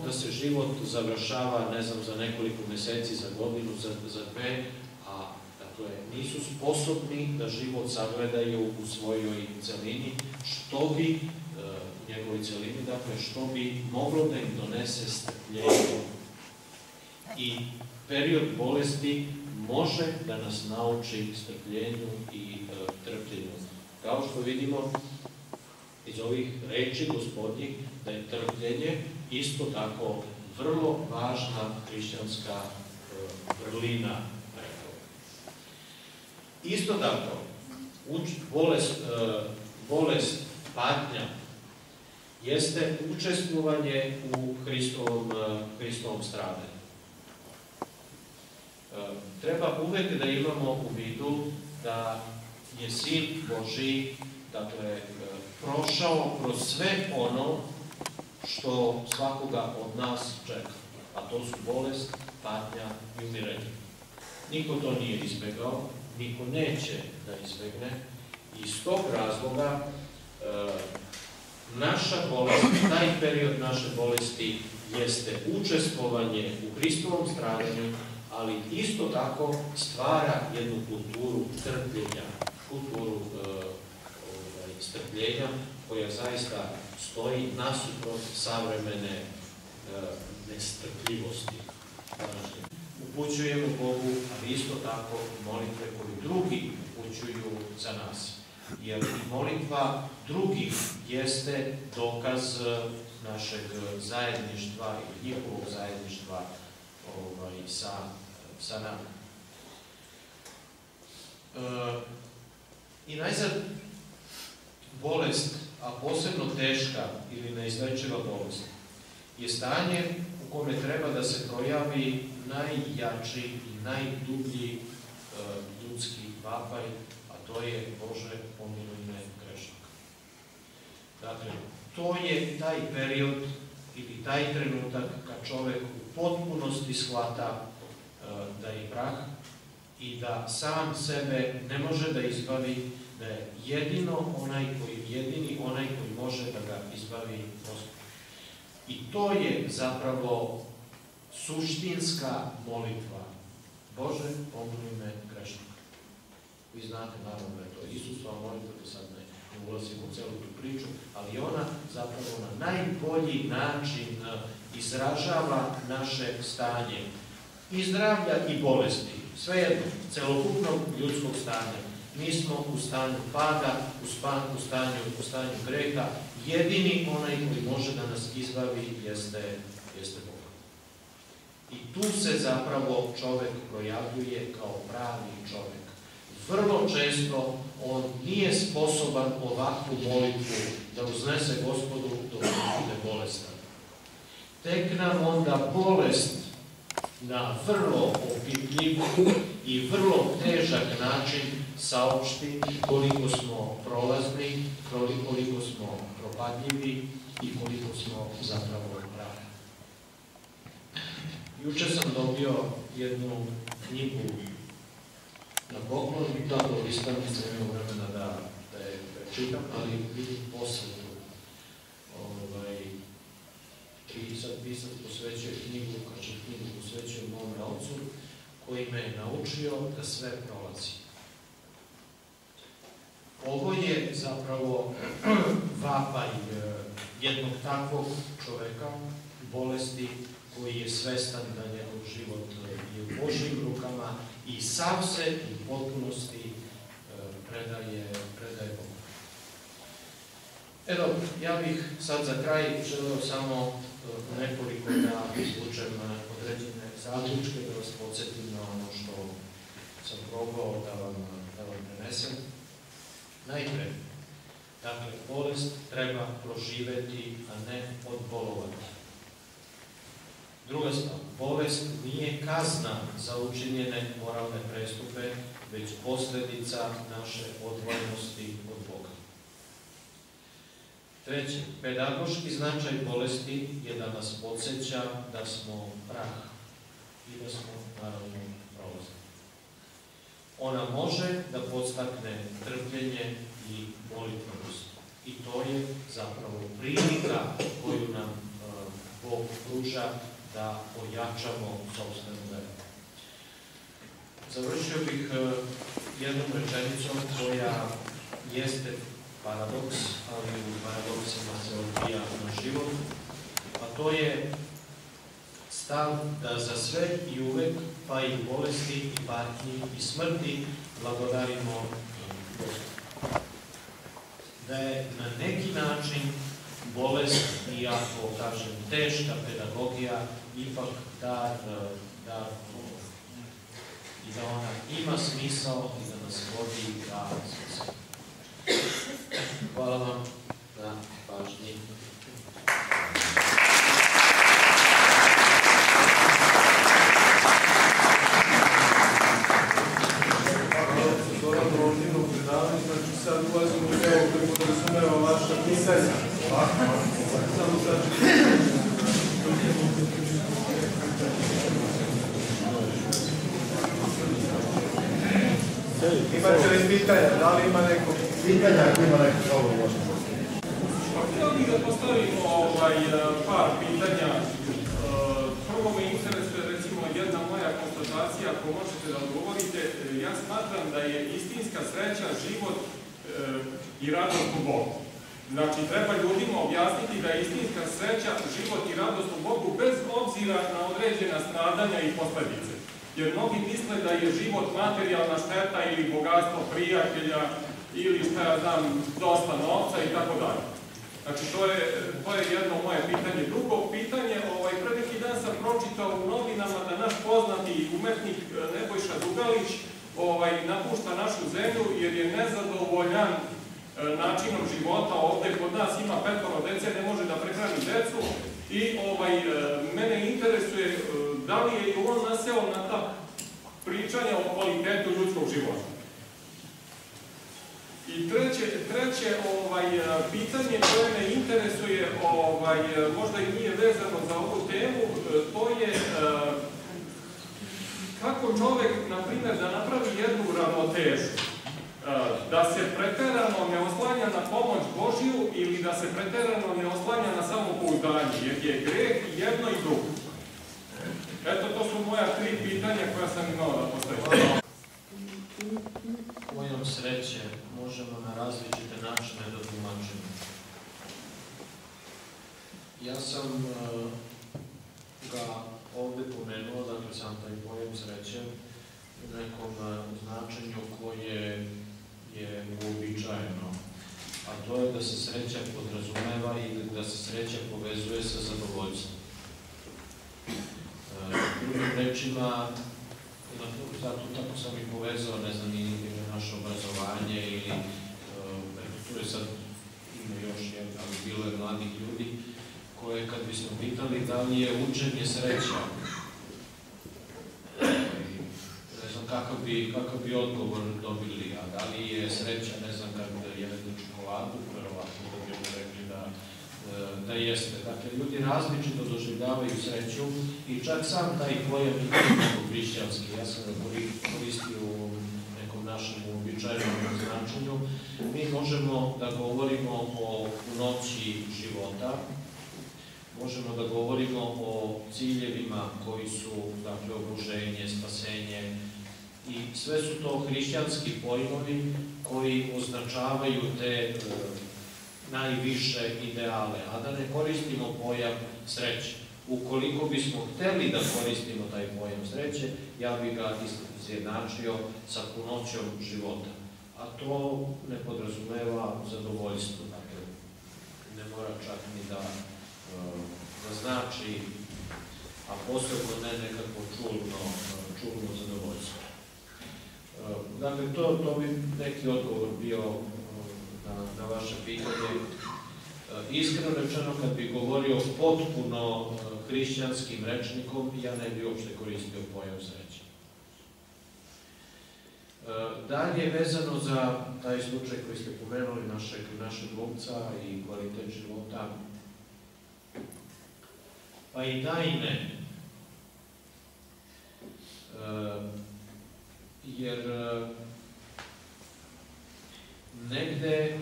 da se život završava, ne znam, za nekoliko meseci, za godinu, za dve, a dakle, nisu sposobni da život sagledaju u svojoj celini, što bi, u njegovoj celini, dakle, što bi moglo da im donese strpljenje. I period bolesti može da nas nauči strpljenju i trpljenju. Kao što vidimo iz ovih reči Gospodnjih, da je trpljenje isto tako vrlo važna hrišćanska vrlina. Isto tako, bolest, patnja, jeste učestvovanje u Hristovom stradanju. Treba uvek da imamo u vidu da je Sin Božji, dakle, prošao kroz sve ono što svakoga od nas čeka, a to su bolest, patnja i umirenje. Niko to nije izbegao, niko neće da izbegne, i iz tog razloga naša bolest, taj period naše bolesti jeste učestvovanje u Hristovom stradanju, ali isto tako stvara jednu kulturu trpljenja, kulturu strpljenja, koja zaista stoji nasuprot savremene nestrpljivosti. Upućujemo Bogu, ali isto tako molitve koji drugi upućuju za nas. Jer sa drugih jeste dokaz našeg zajedništva i njihovog zajedništva sa nama. I najzad, bolest, a posebno teška ili neizlečiva bolest, je stanje u kome treba da se projavi najjači i najdublji ljudski vapaj, a to je Bože, pomiluj me grešnika. Dakle, to je taj period ili taj trenutak kad čovek u potpunosti shvata da je prah i da sam sebe ne može da izbavi, da je jedini onaj koji može da ga izbavi Gospod. I to je zapravo suštinska molitva. Bože, pomiluj me grešnika. Vi znate, naravno, da je to Isusova molitva, da sad ne ulazimo u celu tu priču, ali ona zapravo na najbolji način izražava naše stanje i zdravlja i bolesti, svejedno, celokupnog ljudskog stanja. Mi smo u stanju pada, u stanju greha. Jedini onaj koji može da nas izbavi jeste Bog. I tu se zapravo čovek projavljuje kao pravi čovek. Vrlo često on nije sposoban ovakvu molitvu da uznese Gospodu dok bude bolestan. Tek nam onda bolest na vrlo opipljiv i vrlo težak način saopšti koliko smo prolazni, koliko smo propadljivi i koliko smo zapravo pravi. Juče sam dobio jednu knjigu na poklon, tako listam, nisam imao vremena da je čitam, ali vidim posvetu. I sad pisac posvećuje knjigu, kaže knjigu posvećuje mome ocu, koji me je naučio da sve prolazi. Ovo je zapravo vapaj jednog takvog čoveka, bolesti, koji je svestan da njegov život je u Božjim rukama i sav se u potpunosti predaje Bogu. Evo, ja bih sad za kraj želeo samo nekoliko da izvučem određene zaključke, da vas podsjetim na ono što sam probao da vam prenesem. Najpre, dakle, bolest treba proživeti, a ne odbolovati. Druga stvar, bolest nije kazna za učinjene moralne prestupe, već posledica naše odvojenosti od Boga. Treće, pedagoški značaj bolesti je da nas podsjeća da smo prah i da smo, naravno, prolazni. Ona može da podstakne trpljenje i molitvenost. I to je zapravo prilika koju nam Bog Bog pruža da ojačamo sopstvenu veru. Završio bih jednom rečenicom koja jeste paradoks, ali u paradoksima se odvija na život, a to je stav da za sve i uvek, pa i bolesti, i patnji, i smrti blagodarimo Bogu. Da je na neki način bolest, iako kažem teška pedagogija, ipak dar i da ona ima smisao i da nas vodi ka smislu. Hvala vam na pažnji. Znači sad ulazimo u deo koji podrazumeva vaša pisanja. Samo sad imate li pitanja? Da li ima neko pitanja? Ako ima neko, ovo možemo. Htio bih da postavimo par pitanja. Prvo me interesuje recimo jedna moja konstatacija, ako možete da odgovorite. Ja smatram da je istinska sreća život i radost u Bogu. Znači, treba ljudima objasniti da je istinska sreća život i radost u Bogu bez obzira na određena stradanja i posledice. Jer mnogi misle da je život materijalna šteta ili bogatstvo prijatelja ili šta ja znam, dosta novca i tako dalje. Znači, to je jedno moje pitanje. Drugo pitanje, pre neki dan sam pročitao u novinama da naš poznati umetnik Nebojša Dugalić napušta našu zemlju jer je nezadovoljan načinom života. Ovde kod nas ima 5 dece, ne može da prehrani decu i mene interesuje da li je on naseo na ta pričanja o kvalitetu ljudskog života. I treće pitanje koje me interesuje, možda i nije vezano za ovu temu, to je kako čovek, na primjer, da napravi jednu ravnotežu, da se preterano ne oslanja na pomoć Božiju ili da se preterano ne oslanja na samopouzdanje, jer je greh jedno i drugo. Eto, to su moja 3 pitanja koja sam imao da postavim. Pojam sreće možemo na različite načine da tumačimo. Ja sam ga ovde pomenuo, dakle sam taj pojam sreće u nekom značenju koje je uobičajeno, a to je da se sreća podrazumeva i da se sreća povezuje sa zadovoljstvom. Drugim rečima, zato tako sam i povezao, ne znam, i naše obrazovanje ili, tu je sad, ima još jedan, ali bilo je mladih ljudi, koje kad bismo pitali da li je učenje sreća, ne znam kakav bi odgovor dobili, a da li je sreća, ne znam, kad jedete čokoladu, verovatno da bi oni rekli da jeste. Dakle, ljudi različito doživljavaju sreću i čak sam taj pojam je mnogo hrišćanski. Ja sam ga koristio u nekom našem uobičajenom značenju. Mi možemo da govorimo o noći života, možemo da govorimo o ciljevima koji su, dakle, oboženje, spasenje, i sve su to hrišćanski pojmovi koji označavaju te najviše ideale, a da ne koristimo pojam sreće. Ukoliko bismo hteli da koristimo taj pojam sreće, ja bih ga izjednačio sa punoćom života. A to ne podrazumeva zadovoljstvo. Dakle, ne mora čak ni da znači, a posebno ne nekako čulno zadovoljstvo. Dakle, to bi neki odgovor bio na vaše pitanje. Iskreno rečeno, kad bi govorio potpuno hrišćanskim rečnikom, ja ne bi uopšte koristio pojam sreće. Dalje, vezano za taj slučaj koji ste pomenuli, našeg glumca i kvalitet života, pa i da i ne. Jer negde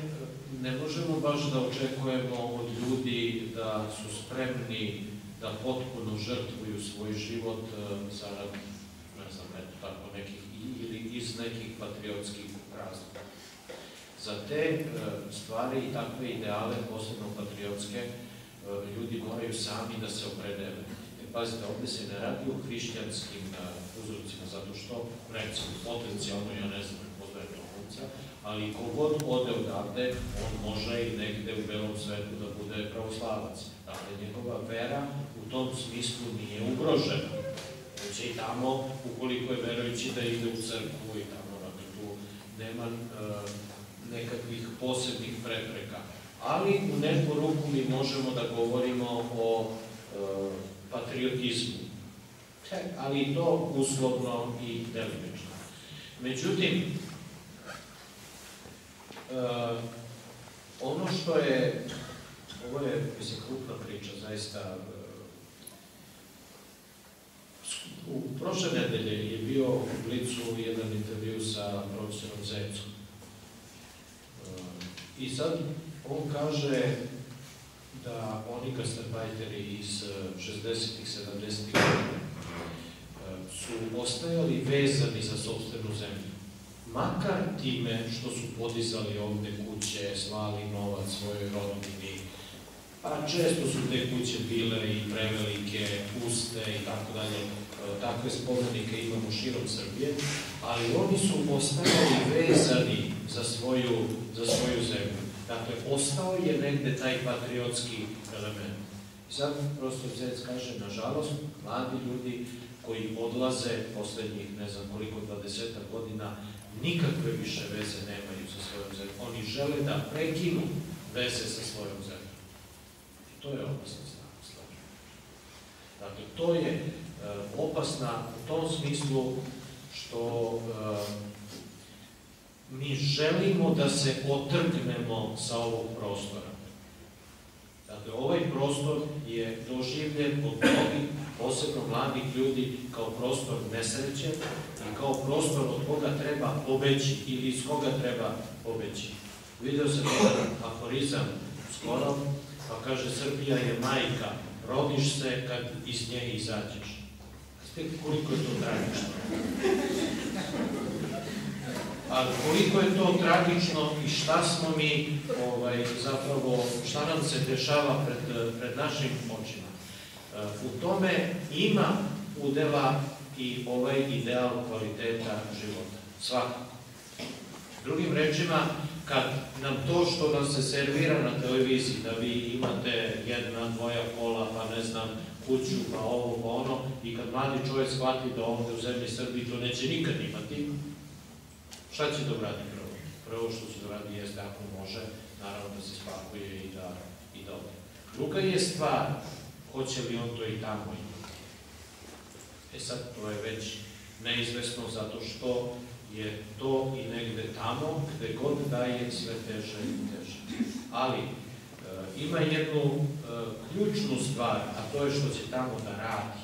ne možemo baš da očekujemo od ljudi da su spremni da potpuno žrtvuju svoj život zarad, ne znam, tako nekih, ili iz nekih patriotskih razloga. Za te stvari i takve ideale, posebno patriotske, ljudi moraju sami da se opredele. Pazite, ovdje se ne radi o hrišćanskim uzrocima, zato što, recimo, potencijalno, ja ne znam, poznaje to Humca, ali kogod ode odavde, on može i negde u belom svetu da bude pravoslavac. Dakle, njegova vera u tom smislu nije ugrožena. Znači i tamo, ukoliko je verujući da ide u crkvu i tamo, dakle, tu nema nekakvih posebnih prepreka. Ali u neku ruku mi možemo da govorimo o patriotizmu, ali i to uslovno i delimično. Međutim, ono što je, ovo je, mislim, krupna priča, zaista. U prošle nedelje je bio u Blicu jedan intervju sa profesorom Zecom. I sad on kaže da oni gastarbajteri iz 60-ih, 70-ih godina su ostajali vezani za sopstvenu zemlju. Makar time što su podizali ovde kuće, slali novac svojoj rodbini, pa često su te kuće bile i prevelike, puste i tako dalje, takve spomenike imamo širom Srbije, ali oni su ostajali vezani za svoju zemlju. Dakle, ostao je negde taj patriotski element. I sad, profesor Zec kaže, nažalost, mladi ljudi koji odlaze poslednjih, ne znam koliko, 20 godina, nikakve više veze nemaju sa svojom zemljom. Oni žele da prekinu veze sa svojom zemljom. I to je opasna stvar. Dakle, to je opasna u tom smislu što mi želimo da se otrgnemo sa ovog prostora. Dakle, ovaj prostor je doživljen od mnogih, posebno mladih ljudi, kao prostor nesreće i kao prostor od koga treba pobeći ili iz koga treba pobeći. Video sam jedan aforizam skoro, pa kaže, Srbija je majka, rodiš se kad iz nje izađeš. Znate koliko je to tragično? Ali koliko je to tragično i šta smo mi, zapravo, šta nam se dešava pred našim očima. U tome ima udela i ovaj ideal kvaliteta života. Svakako. Drugim rečima, kad nam to što nam se servira na televiziji, da vi imate jedna, dvoja kola, pa ne znam, kuću, pa ovo, pa ono, i kad mladi čovjek shvati da ovdje u zemlji Srbiji to neće nikad imati, šta će da uradi prvo? Prvo što će da uradi jeste, ako može, naravno da se spakuje i da ode. Druga je stvar, hoće li on to i tamo imati. Sad, to je već neizvesno zato što je to i negde tamo gde god daje sve teže i teže. Ali ima jednu ključnu stvar, a to je što će tamo da radi.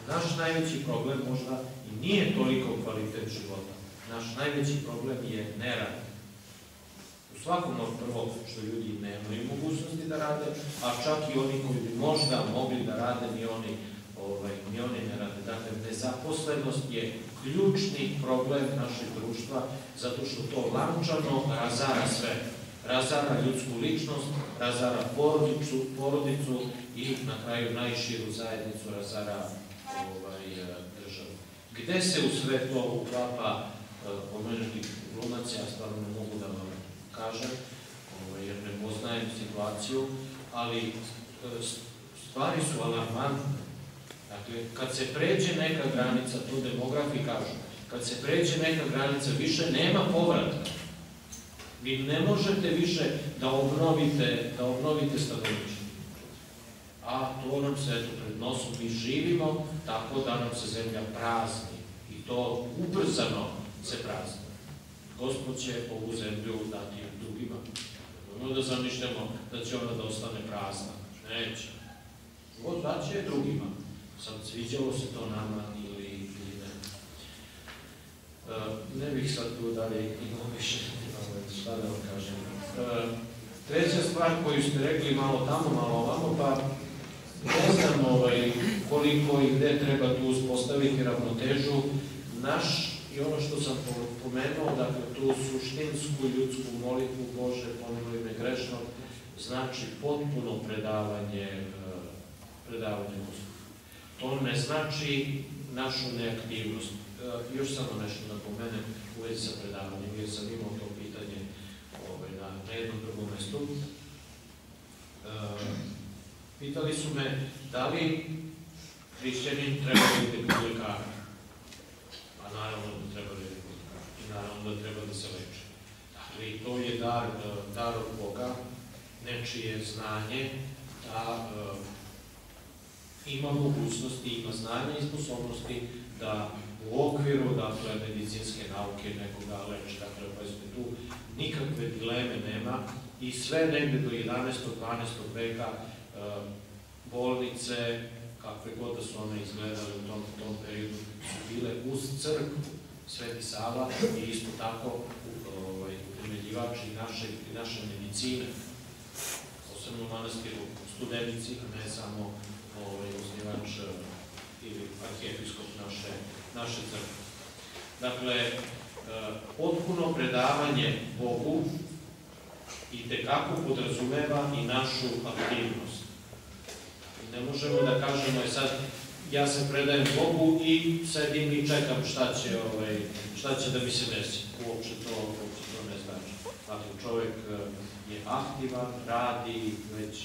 Naš najveći problem možda i nije toliko kvalitet života. Naš najveći problem je nerad. U svakom prvo što ljudi nemaju mogućnosti da rade, a čak i oni koji bi možda mogli da rade, ni oni ne rade. Dakle, nezaposlenost je ključni problem našeg društva, zato što to lančano razara sve. Razara ljudsku ličnost, razara porodicu i na kraju najširu zajednicu razara državu. Gde se u sve to uklapa pomenutih glumac, ja stvarno ne mogu da vam kažem, jer ne poznajem situaciju, ali stvari su alarmantne. Dakle, kad se pređe neka granica, to demografi kažu, kad se pređe neka granica, više nema povratka. Vi ne možete više da obnovite stanovništvo. A to nam se eto pred nosom, mi živimo tako da nam se zemlja prazni. I to ubrzano se prazni. Gospod će ovu zemlju dati drugima. Ono da zamišljamo da će ona da ostane prazna. Neće. God daće drugima. Sad sviđalo se to nama ili ne. Ne bih sad tu dalje imao više, šta da vam kažem. Treća stvar koju ste rekli, malo tamo, malo ovamo, pa Ne znam koliko i gde treba tu uspostaviti ravnotežu. I ono što sam pomenuo, dakle, tu suštinsku ljudsku molitvu Bože, pomiluj me grešnog, znači potpuno predavanje Gospodu. To ne znači našu neaktivnost. Još samo nešto da pomenem u vezi sa predavanjem, jer sam imao to pitanje na jednom drugom mestu. Pitali su me da li hrišćanin treba da ide kod ljekara. A naravno da treba da ide kod ljekara. I naravno da treba da se leči. Dakle, i to je dar od Boga, nečije znanje, da ima mogućnosti, ima znanja i sposobnosti da u okviru, dakle, medicinske nauke nekoga leči. Dakle, pazite, tu nikakve dileme nema i sve negde do 11. 12. veka bolnice, kakve god da su one izgledale u tom periodu, su bile uz crkvu Sveti Sava i isto tako utemeljivač i naše medicine, posebno u manastiru Studenici, a ne samo osnivač ili arhijepiskop naše crkve. Dakle, potpuno predavanje Bogu itekako podrazumeva i našu aktivnost. Ne možemo da kažemo, sad, ja se predajem Bogu i sedim i čekam šta će da mi se desi. Uopće to ne znači. Dakle, čovjek je aktivan, radi već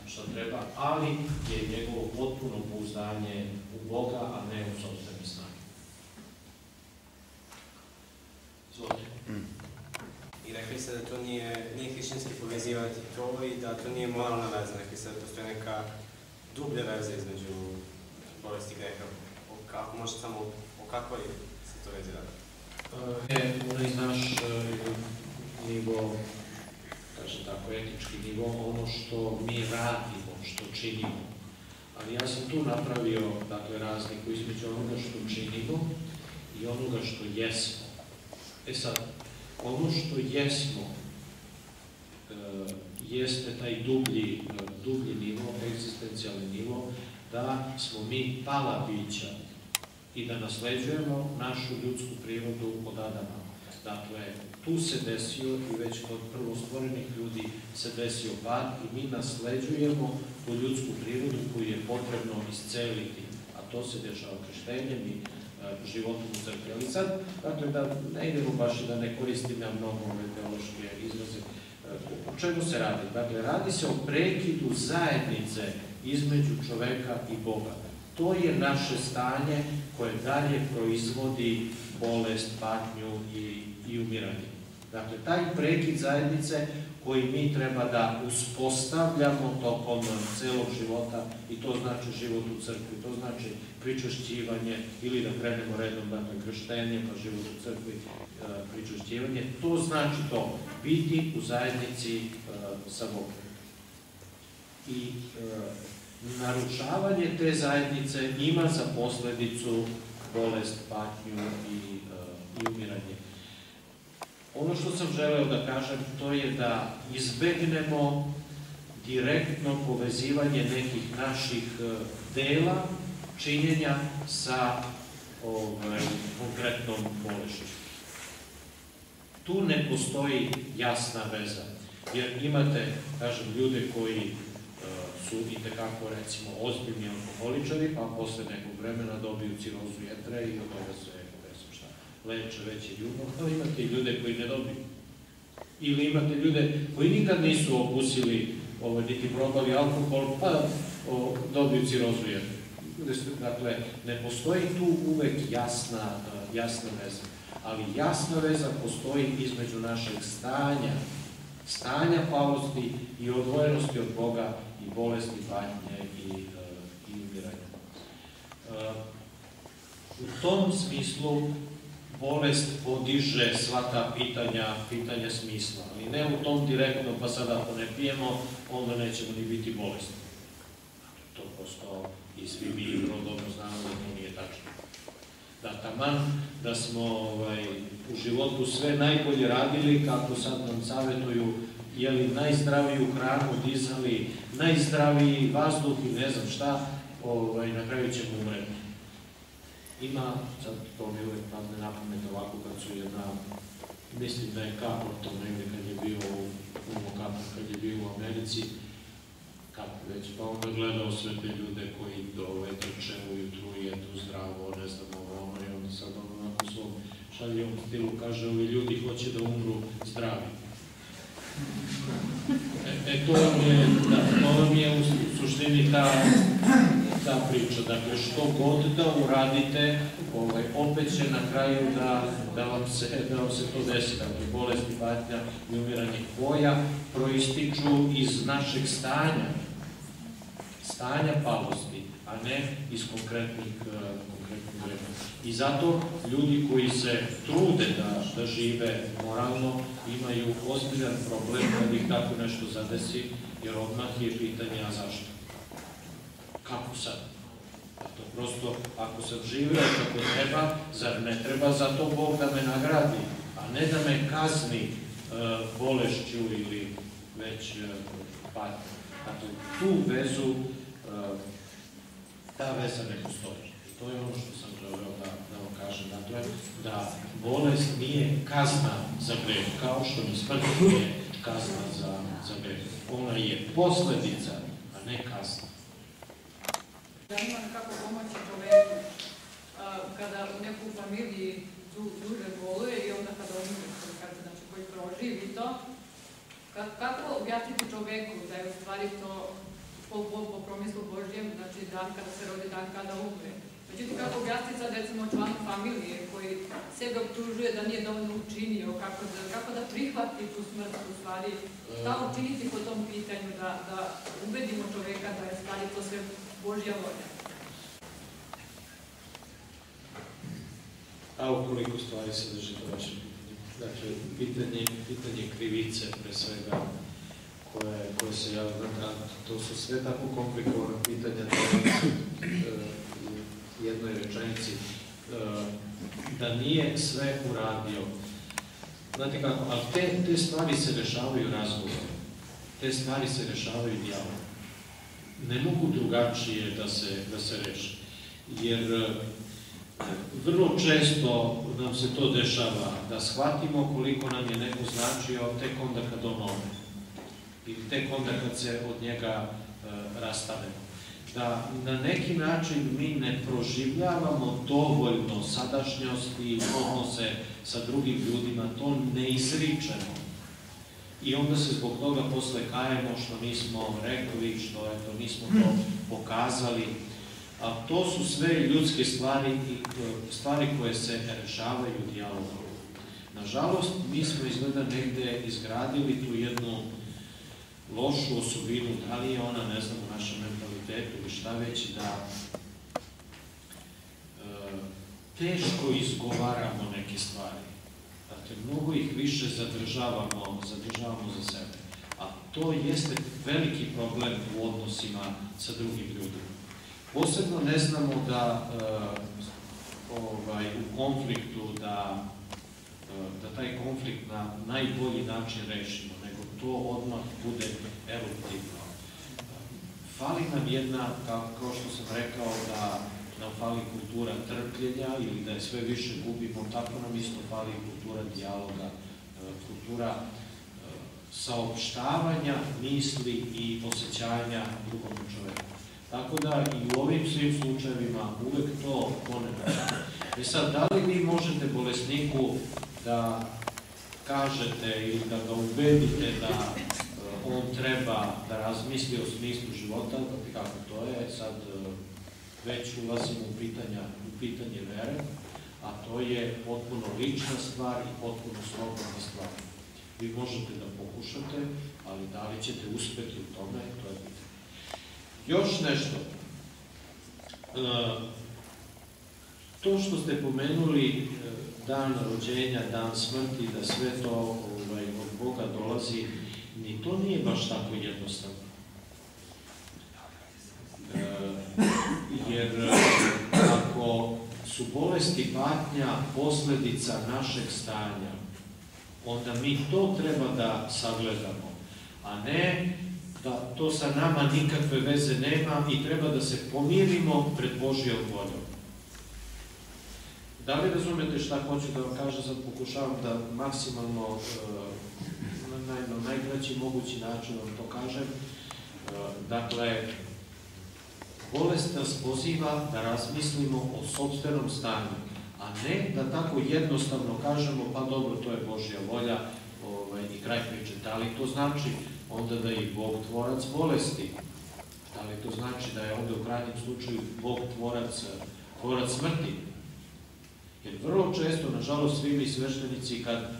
šta treba, ali je njegovo potpuno pouzdanje u Boga, a ne u sopstvene snage. Izvolite. I rekli ste da to nije hrišćanski povezivati to i da to nije moralna veza. Rekli ste da postoje neka dublja veza između bolesti greha. Ako možete samo o kakvoj se to vezi radi? Onaj naš nivo, kažem tako, etički nivo, ono što mi radimo, što činimo. Ali ja sam tu napravio, dakle, razliku između onoga što činimo i onoga što jesmo. Sad, ono što jesmo jeste taj dublji nivo, egzistencijalni nivo, da smo mi pala bića i da nasleđujemo našu ljudsku prirodu od Adama. Dakle, tu se desio i već kod prvostvorenih ljudi se desio pad i mi nasleđujemo tu ljudsku prirodu koju je potrebno isceliti, a to se dešava krštenjem i životom u crkvi. Ali sad, dakle, da ne idemo baš i da ne koristim ja mnogo ove teološke izraze. O čemu se radi? Dakle, radi se o prekidu zajednice između čoveka i Boga. To je naše stanje koje dalje proizvodi bolest, patnju i umiranje. Dakle, taj prekid zajednice koji mi treba da uspostavljamo tokom celog života, i to znači život u crkvi, to znači pričešćivanje, ili da krenemo redom, dakle, krštenje, pa život u crkvi, pričešćivanje, to znači to, biti u zajednici sa Bogom. I narušavanje te zajednice ima za posledicu bolest, patnju i umiranje. Ono što sam želeo da kažem, to je da izbegnemo direktno povezivanje nekih naših dela, činjenja sa konkretnom bolešću. Tu ne postoji jasna veza, jer imate, kažem, ljude koji su itekako, recimo, ozbiljni alkoholičari, pa posle nekog vremena dobiju cirozu jetre i od toga se leče veće ljubav, ali imate i ljude koji ne dobiju. Ili imate ljude koji nikad nisu okusili, niti probali alkohol, pa dobiju cirozu jetre. Dakle, ne postoji tu uvek jasna veza, ali jasna veza postoji između našeg stanja palosti i odvojenosti od Boga i bolesti, patnje i umiranja. U tom smislu bolest podiže sva ta pitanja smisla, ali ne u tom direktno, pa sad ako ne pijemo, onda nećemo ni biti bolesni. To prosto i svi mi vrlo dobro znamo da to nije tačno. Da taman da smo u životu sve najbolje radili, kako sad nam savjetuju jeli najzdraviju hranu, dizali najzdraviji vazduh i ne znam šta, na kraju ćemo umreti. Ima, sad to mi uvijek padne na pamet ovako kad su jedna, mislim da je Kaplan to negdje kad je bio kad je bio u Americi, kako već, pa onda gledao sve te ljude koji trče ujutru i eto zdravo, ne znam ovo, i onda sad onako u svom šaljivom stilu kaže, ovi ljudi hoće da umru zdravi. To vam je u suštini ta priča. Dakle, što god da uradite, opet će na kraju da vam se to desi. Dakle, bolesti, patnja i umiranje koja proističu iz našeg stanja palosti, a ne iz konkretnih vremena. I zato ljudi koji se trude da žive moralno imaju ozbiljan problem kad ih tako nešto zadesi, jer odmah je pitanje, a zašto? Kako sad? Prosto, ako sam živio kako treba, zar ne treba za to Bog da me nagradi, a ne da me kazni bolešću ili već patnjom. Dakle, tu vezu, ta veza ne postoji. To je ono što sam želeo da vam kažem. Dakle, da bolest nije kazna za greh, kao što ni smrt nije kazna za greh. Ona je posledica, a ne kazna. Zanima me kako pomoći čoveku kada u nekoj familiji duže boluje i onda kada umre, znači koji proživi to, kako objasniti čoveku da je u stvari to po promislu Božjem, znači dan kada se rodi, dan kada umre. Međutim, kako objasniti sad recimo članu familije koji sebe optužuje da nije dovoljno učinio, kako da prihvati tu smrt u stvari, šta učiniti po tom pitanju da ubedimo čoveka da je stvari to sve Božja volja. A ukoliko stvari sadrži to vaše pitanje. Dakle, pitanje krivice pre svega koje se javlja, to su sve tako komplikovane pitanja u jednoj rečenici, da nije sve uradio. Znate kako, ali te stvari se rešavaju razgovorom, te stvari se rešavaju dijalogom. Ne mogu drugačije da se reši, jer vrlo često nam se to dešava, da shvatimo koliko nam je neko značio tek onda kad on omre, ili tek onda kad se od njega rastanemo. Da na neki način mi ne proživljavamo dovoljno sadašnjosti i odnose sa drugim ljudima, to ne izričemo. I onda se zbog toga posle kajemo što nismo rekli, što nismo to pokazali. A to su sve ljudske stvari i stvari koje se rešavaju dijalogom. Nažalost, mi smo izgleda negde izgradili tu jednu lošu osobinu, da li je ona, ne znam, u našem mentalitetu ili šta već, da teško izgovaramo neke stvari. Dakle, mnogo ih više zadržavamo za sebe. A to jeste veliki problem u odnosima sa drugim ljudima. Posebno ne znamo da u konfliktu, da taj konflikt na najbolji način rešimo, nego to odmah bude eruptivno. Fali nam jedna, kao što sam rekao, da nam fali kultura trpljenja ili da je sve više gubimo, tako nam isto fali kultura dijaloga, kultura saopštavanja misli i osjećanja drugom čoveku. Tako da i u ovim svim slučajevima uvek to ponekad. Sad, da li vi možete bolesniku da kažete ili da ga ubedite da on treba da razmisli o smislu života, kako to je, sad već ulazimo u pitanje vere, a to je potpuno lična stvar i potpuno slobodna stvar. Vi možete da pokušate, ali da li ćete uspeti u tome, to je pitanje. Još nešto. To što ste pomenuli, dan rođenja, dan smrti, da sve to od Boga dolazi, ni to nije baš tako jednostavno. Jer ako su bolesti i patnja posledica našeg stanja, onda mi to treba da sagledamo. a ne da to sa nama nikakve veze nema i treba da se pomirimo pred Božjom voljom. Da li razumete šta hoću da vam kažem? Sad pokušavam da maksimalno na najkraći mogući način vam to kažem. Dakle, bolest nas poziva da razmislimo o sopstvenom stanju, a ne da tako jednostavno kažemo pa dobro, to je Božja volja i kraj priče. Da li to znači onda da je Bog tvorac bolesti? Da li to znači da je onda u krajnjem slučaju Bog tvorac smrti? Jer vrlo često, nažalost, svi mi sveštenici, kad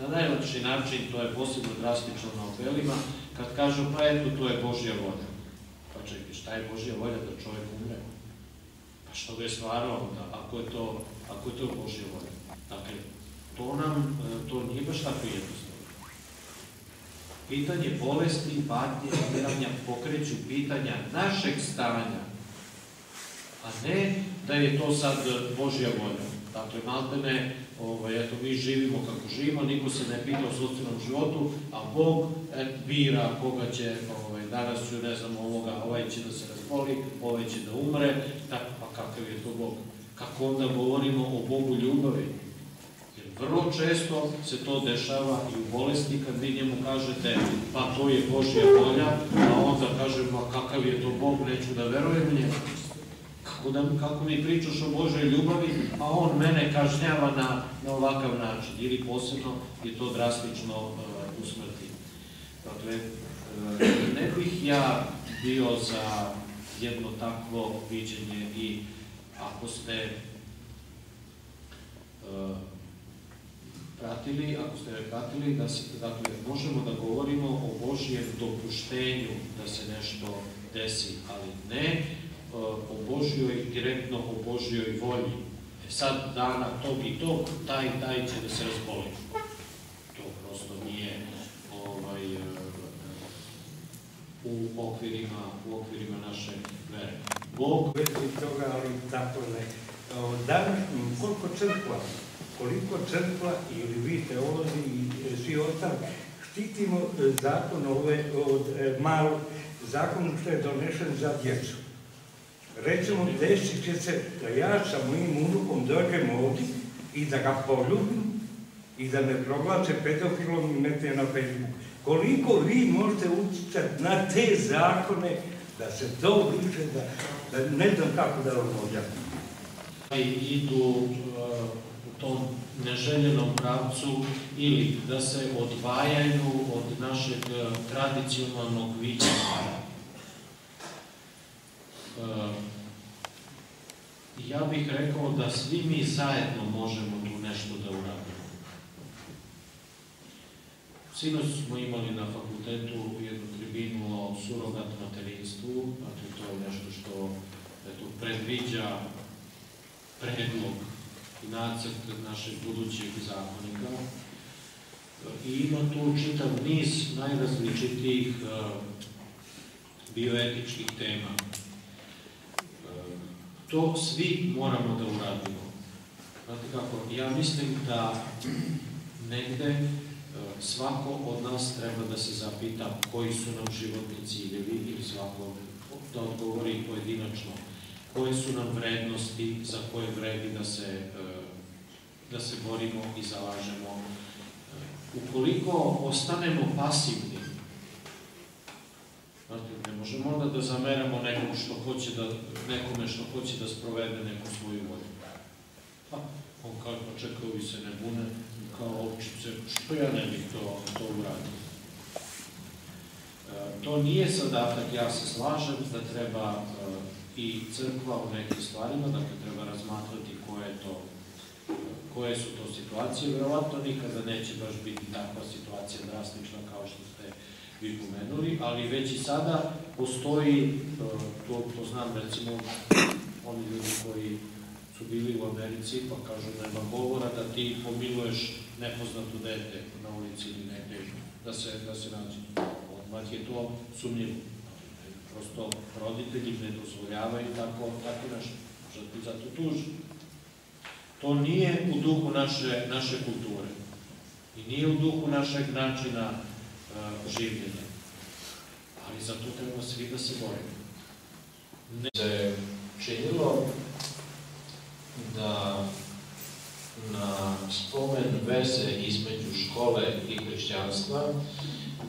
na najlakši način, to je posebno drastično na apelima, kad kažu pa eto, to je Božja volja. Pa čekaj, šta je Božja volja da čovjek umre? Pa što ga je stvarao onda, ako je to Božja volja? Dakle, to nije baš tako jednostavno. Pitanje bolesti, patnje, umiranja pokreću pitanja našeg stanja, a ne da je to sad Božja volja. Dakle, maltene, eto, mi živimo kako živimo, niko se ne pita o sopstvenom životu, a Bog bira koga će, danas ću, ne znam, ovaj će da se razboli, ovaj će da umre, pa kakav je to Bog? Kako onda govorimo o Bogu ljubavi? Jer vrlo često se to dešava i u bolesti, kad vi njemu kažete, pa to je Božja volja, a onda kažemo, kakav je to Bog, neću da verujem njemu. Kako mi pričaš o Božoj ljubavi, a on mene kažnjava na ovakav način, ili posebno je to drastično usmrti. Dakle, ne bih ja bio za jedno takvo viđenje i ako ste me pratili, dakle, možemo da govorimo o Božjem dopuštenju da se nešto desi, ali ne direktno o Božjoj volji. Sad dana tog i tog, taj će da se razboli. To prosto nije u okvirima naše vere. Bog već toga, ali tako ne. Današnjim, koliko crkva ili vi teolozi i svi ostali štitimo zakon zakon što je donešen za djecu. Recimo, desit će se da ja sa mojim unukom dođem ovdje i da ga poljubim i da me proglase pedofilom i mete na Facebook. Koliko vi možete utjecati na te zakone da se to briše, da ne znam kako da vam objasnim. Idu u tom neželjenom pravcu ili da se odvajaju od našeg tradicionalnog viđenja. Ja bih rekao da svi mi zajedno možemo tu nešto da uradimo. Sinoć smo imali na fakultetu jednu tribinu o surogat materinstvu, dakle to je nešto što predviđa predlog i nacrt našeg budućeg zakonika. I ima tu čitav niz najrazličitijih bioetičkih tema. To svi moramo da uradimo. Znate kako, ja mislim da negde svako od nas treba da se zapita koji su nam životni ciljevi ili svako da odgovori pojedinačno koje su nam vrednosti za koje vredi da se borimo i zalažemo. Ukoliko ostanemo pasivni, ne možemo onda da zameramo nekome što hoće da sprovede neku svoju volju. On kao pa čekao i se ne bune, kao ovčice, što ja ne bih to uradio. To nije zadatak, ja se slažem da treba i crkva u nekim stvarima, dakle treba razmatrati koje su to situacije. Verovatno nikada neće baš biti takva situacija drastična kao što ste vi pomenuli, ali već i sada postoji, to znam recimo, oni ljudi koji su bili u Americi, pa kažu nema govora da ti pomiluješ nepoznato dete na ulici ili negdje, da se nađe. Odmah je to sumnjivo. Prosto roditelji ne dozvoljavaju tako nešto. Možda ti zato tuži. To nije u duhu naše kulture i nije u duhu našeg načina življenja. ali za to treba svi da se borimo. Ne se činilo da na spomen veze između škole i hrišćanstva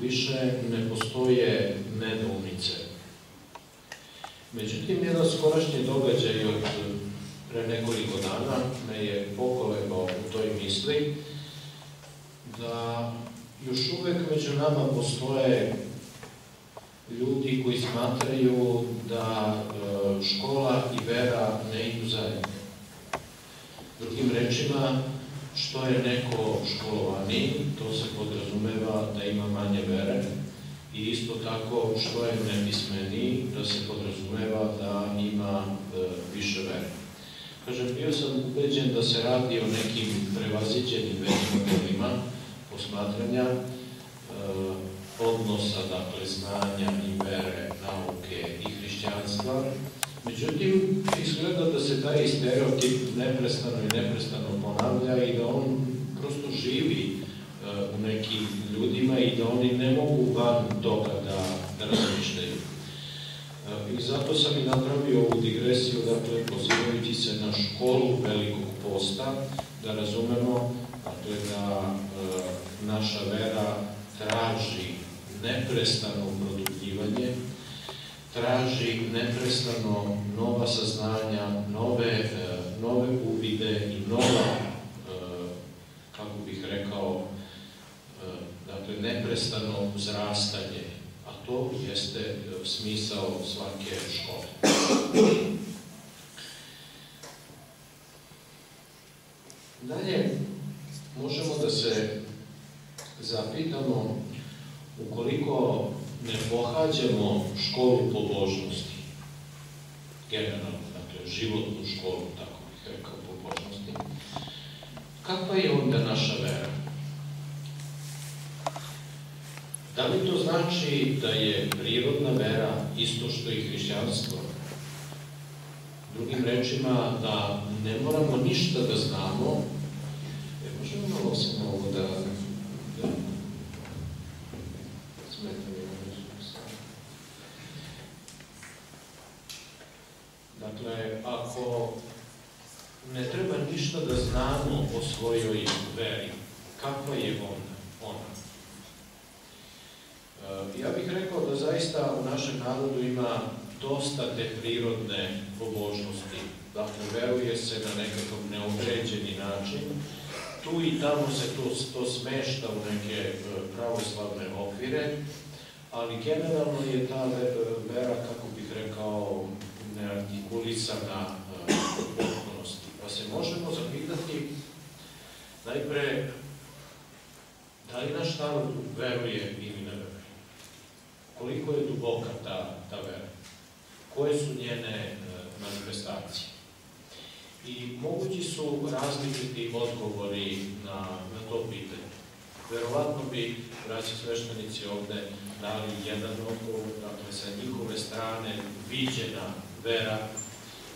više ne postoje nedoumice. Međutim, jedan skorašnji događaj od pre nekoliko dana me je pokolebao u toj misli da još uvek među nama postoje ljudi koji smatraju da škola i vera ne idu zajedno. Drugim rečima, što je neko školovaniji, to se podrazumeva da ima manje vere, i isto tako što je nepismeniji, da se podrazumeva da ima više vere. Kažem, bio sam ubeđen da se radi o nekim prevaziđenim modelima posmatranja odnosa, dakle, znanja i vere, nauke i hrišćanstva. Međutim, izgleda da se taj stereotip neprestano ponavlja i da on prosto živi u nekim ljudima i da oni ne mogu van toga da razmišljaju. I zato sam i napravio ovu digresiju, dakle, pozivajući se na školu Velikog posta, da razumemo, dakle, da naša vera traži neprestano produbljivanje, traži neprestano nova saznanja, nove uvide i nova, kako bih rekao, dakle, neprestano uzrastanje, a to jeste smisao svake škole. Dalje, možemo da se zapitamo, ukoliko ne pohađamo školu pobožnosti, generalno, dakle, životnu školu, tako bih rekao, pobožnosti, kakva je onda naša vera? Da li to znači da je prirodna vera isto što i hrišćanstvo? Drugim rečima, da ne moramo ništa da znamo, možemo malo samo ovo da smetam je nešto. Dakle, ako ne treba ništa da znamo o svojoj veri, kakva je ona? Ja bih rekao da zaista u našem narodu ima dosta te prirodne pobožnosti. Dakle, veruje se na nekakav neodređeni način. Tu i tamo se to smešta u neke pravoslavne okvire, ali generalno je ta vera, kako bih rekao, neartikulisana potpunosti. Pa se možemo zapitati najpre, da li naš narod veruje ili ne veruje? Koliko je duboka ta vera? Koje su njene manifestacije? I mogući su različiti odgovori na to pitanje. Verovatno bi braća sveštenici ovde dali jedan odgovor, dakle, sa njihove strane viđena vera.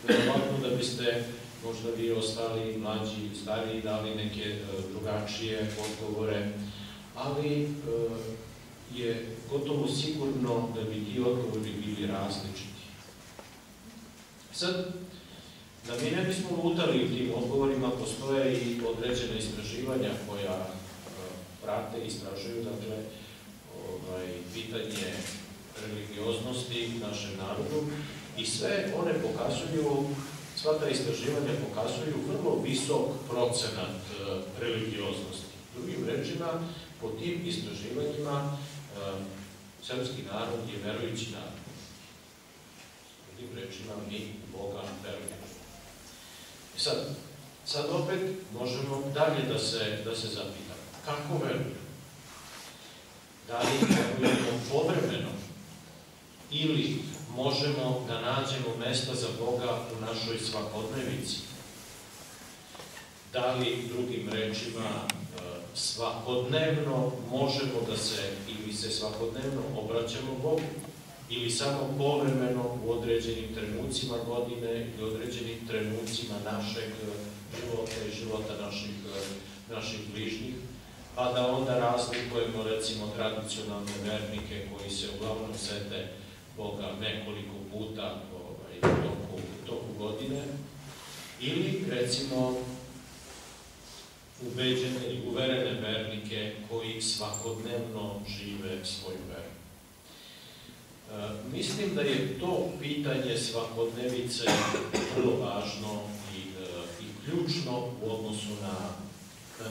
Verovatno da biste, možda vi ostali mlađi, stariji, dali neke drugačije odgovore, ali je gotovo sigurno da bi ti odgovori bili različiti. Sad, da mi ne bismo lutali u tim odgovorima, postoje i određene istraživanja koja prate i istražuju, dakle, pitanje religioznosti u našem narodu i sve one pokazuju, sva ta istraživanja pokazuju vrlo visok procenat religioznosti. Drugim rečima, po tim istraživanjima srpski narod je verujući narod. Drugim rečima, mi u Boga verujemo. I sad opet možemo dalje da se zapitamo. Kako verujemo? Da li verujemo povremeno? Ili možemo da nađemo mesta za Boga u našoj svakodnevici? Da li, drugim rečima, svakodnevno možemo da se, ili se svakodnevno obraćamo Bogu? Ili samo povremeno u određenim trenucima godine i određenim trenucima našeg života i života naših bližnjih, pa da onda razlikujemo recimo tradicionalne vernike koji se uglavnom sete Boga nekoliko puta u toku godine, ili recimo ubeđene i uverene vernike koji svakodnevno žive svoju veru. Mislim da je to pitanje svakodnevice vrlo važno i ključno u odnosu na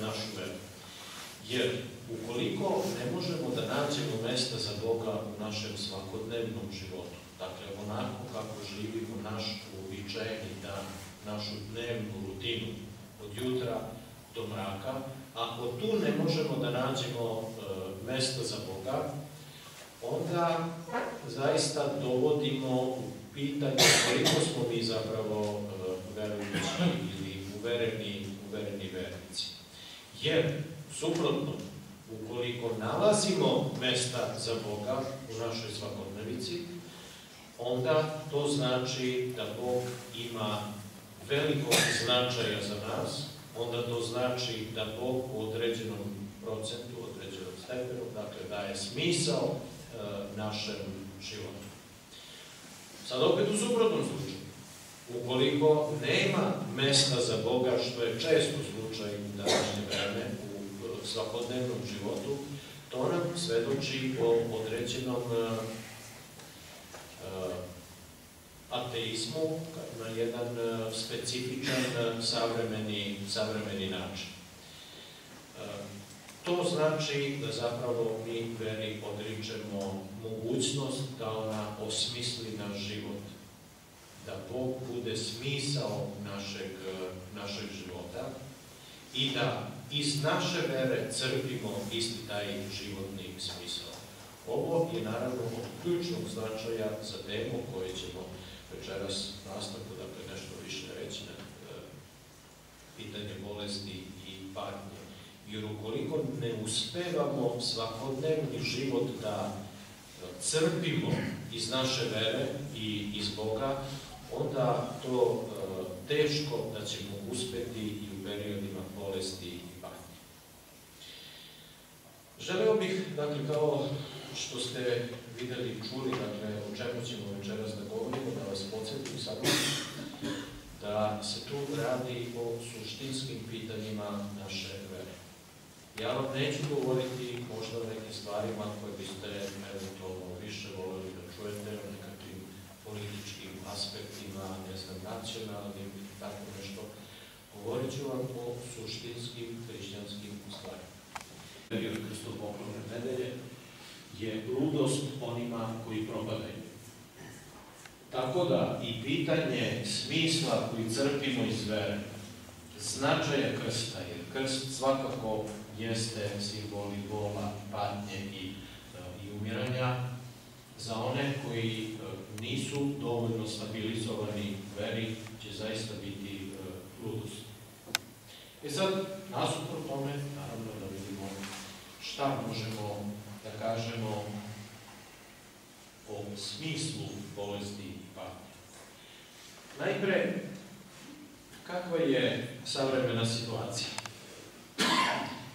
našu veru. Jer ukoliko ne možemo da nađemo mesta za Boga u našem svakodnevnom životu, dakle onako kako živimo naš uobičajeni dan, našu dnevnu rutinu od jutra do mraka, ako tu ne možemo da nađemo mesta za Boga, onda zaista dovodimo u pitanje koliko smo mi zapravo verujući ili uvereni vernici. Jer, suprotno, ukoliko nalazimo mesta za Boga u našoj svakodnevici, onda to znači da Bog ima velikog značaja za nas, onda to znači da Bog u određenom procentu, određenom stepenu, dakle daje smisao našem životu. Sad opet u suprotnom slučaju, ukoliko nema mesta za Boga, što je često slučaj u današnje vreme, u svakodnevnom životu, to nam svedoči o određenom ateizmu na jedan specifičan savremeni način. To znači da zapravo mi veri odričemo mogućnost da ona osmisli naš život, da Bog bude smisao našeg života i da iz naše vere crpimo isti taj životni smisao. Ovo je naravno od ključnog značaja za temu koju ćemo večeras nastavku, dakle nešto više reći na pitanje bolesti i patnje. Jer ukoliko ne uspevamo svakodnevni život da crpimo iz naše vere i iz Boga, onda to teško da ćemo uspeti i u periodima bolesti i patnje. Želeo bih, dakle, kao što ste videli i čuli, dakle, o čemu ćemo večeras da govorimo, da vas podsjetim samo da se tu radi o suštinskim pitanjima naše vere. Ja vam neću govoriti možda o nekim stvarima koje biste eventualno više voljeli da čujete, o nekakvim političkim aspektima, ne znam, nacionalnim i tako nešto. Govorit ću vam o suštinskim hrišćanskim stvarima. Period krstopoklovne nedelje je ludost onima koji propadaju. Tako da i pitanje smisla koji crpimo iz vere, značaja krsta, jer krst svakako jeste simbol i bola, patnje i umiranja, za one koji nisu dovoljno stabilizovani u veri, će zaista biti ludost. I sad, nasuprot tome, naravno da vidimo šta možemo da kažemo o smislu bolesti i patnje. Najpre, kakva je savremena situacija?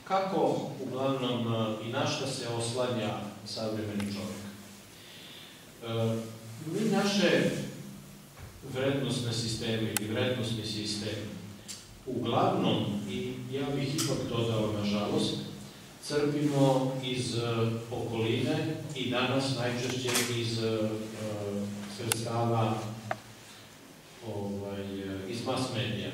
Kako, uglavnom, i na šta se oslanja savremeni čovjek? Mi naše vrednosne sisteme ili vrednosni sistem, uglavnom, i ja bih ipak dodao, nažalost, crpimo iz okoline i danas najčešće iz sredstava iz mass medija.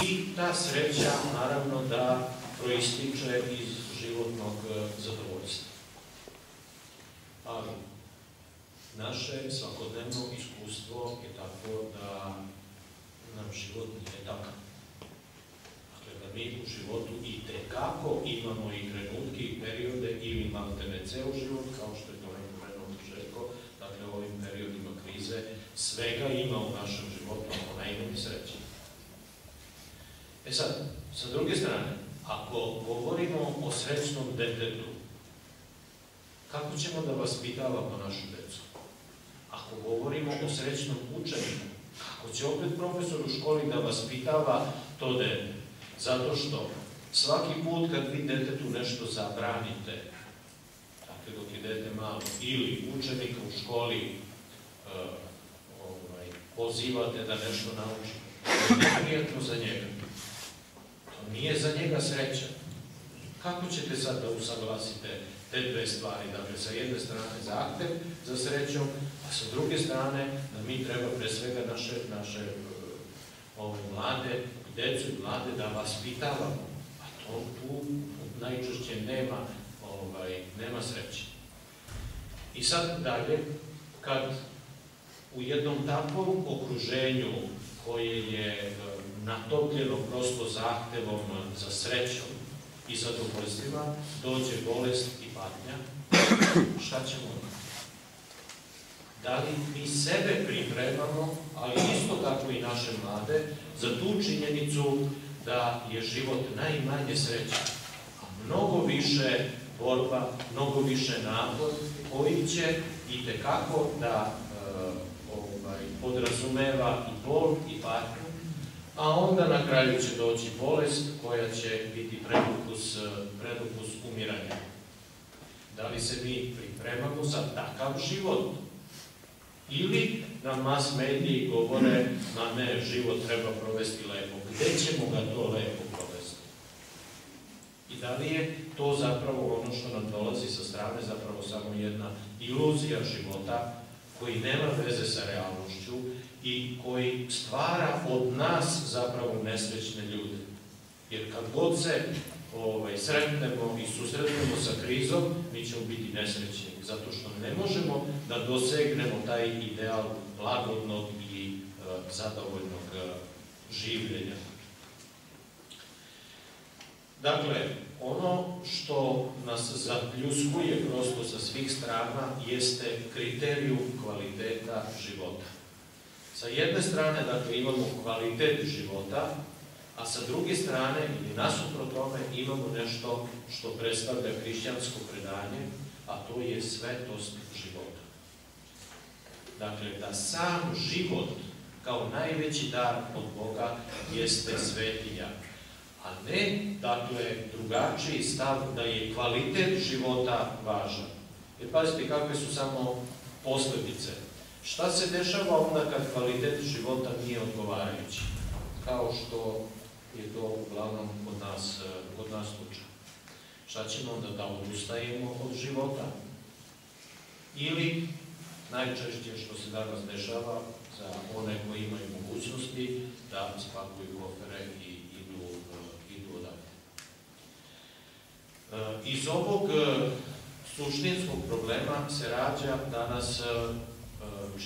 I ta sreća, naravno, da proističe iz životnog zadovoljstva. Ali, naše svakodnevno iskustvo je tako da nam život nije takav. Dakle, da mi u životu i tekako imamo i trenutke i periode ili maltene ceo život, kao što je to napomenuo Željko, dakle, u ovim periodima krize, svega ima u našem životu, ako najmanje sreće. E sad, sa druge strane, ako govorimo o srećnom detetu, kako ćemo da vaspitavamo našu decu? Ako govorimo o srećnom učeniku, kako će opet profesor u školi da vaspitava to dete? Zato što Svaki put kad vi detetu nešto zabranite, dakle dok je dete malo, ili učenika u školi pozivate da nešto nauči, to nije prijetno za njega. To nije za njega sreća. Kako ćete sad da usaglasite te dve stvari? Dakle, sa jedne strane zahtev za srećom, a sa druge strane da mi treba pre svega naše mlade, decu i mlade da vaspitavamo. A to tu najčešće nema sreće. I sad dalje, kad u jednom takvom okruženju koje je natopljeno prosto zahtevom za srećom i zadovoljstvima, dođe bolest i patnja, šta ćemo onda? Da li mi sebe pripremamo, ali isto tako i naše mlade, za tu činjenicu da je život najmanje sreća, a mnogo više borba, mnogo više napor, koji će itekako da podrazumeva i bol i patnju, a onda na kraju će doći bolest koja će biti predukus umiranja. Da li se mi pripremamo za takav život? Ili nam mas mediji govore, ma ne, život treba provesti lepo. Gde ćemo ga to lepo provesti? I da li je to zapravo ono što nam dolazi sa strane, zapravo samo jedna iluzija života, koji nema veze sa realnošću i koji stvara od nas zapravo nesrećne ljude. Jer kad god se sretnemo i susretnemo sa krizom, mi ćemo biti nesrećni, zato što ne možemo da dosegnemo taj ideal lagodnog i zadovoljnog življenja. Dakle, ono što nas zapljuskuje prosto sa svih strana jeste kriterijum kvaliteta života. Sa jedne strane, dakle, imamo kvalitet života, a sa druge strane, ili nasuprot tome, imamo nešto što predstavlja hrišćansko predanje, a to je svetost života. Dakle, da sam život kao najveći dar od Boga jeste svetinja, a ne, dakle, drugačiji stav da je kvalitet života važan. Jer pazite kakve su samo posledice. Šta se dešava onda kad kvalitet života nije odgovarajući? Kao što je to uglavnom kod nas slučaj. Šta ćemo onda da odustajemo od života? Ili, najčešće što se danas dešava, za one koji imaju mogućnosti, da spakuju kofere i idu odavde. Iz ovog suštinskog problema se rađa danas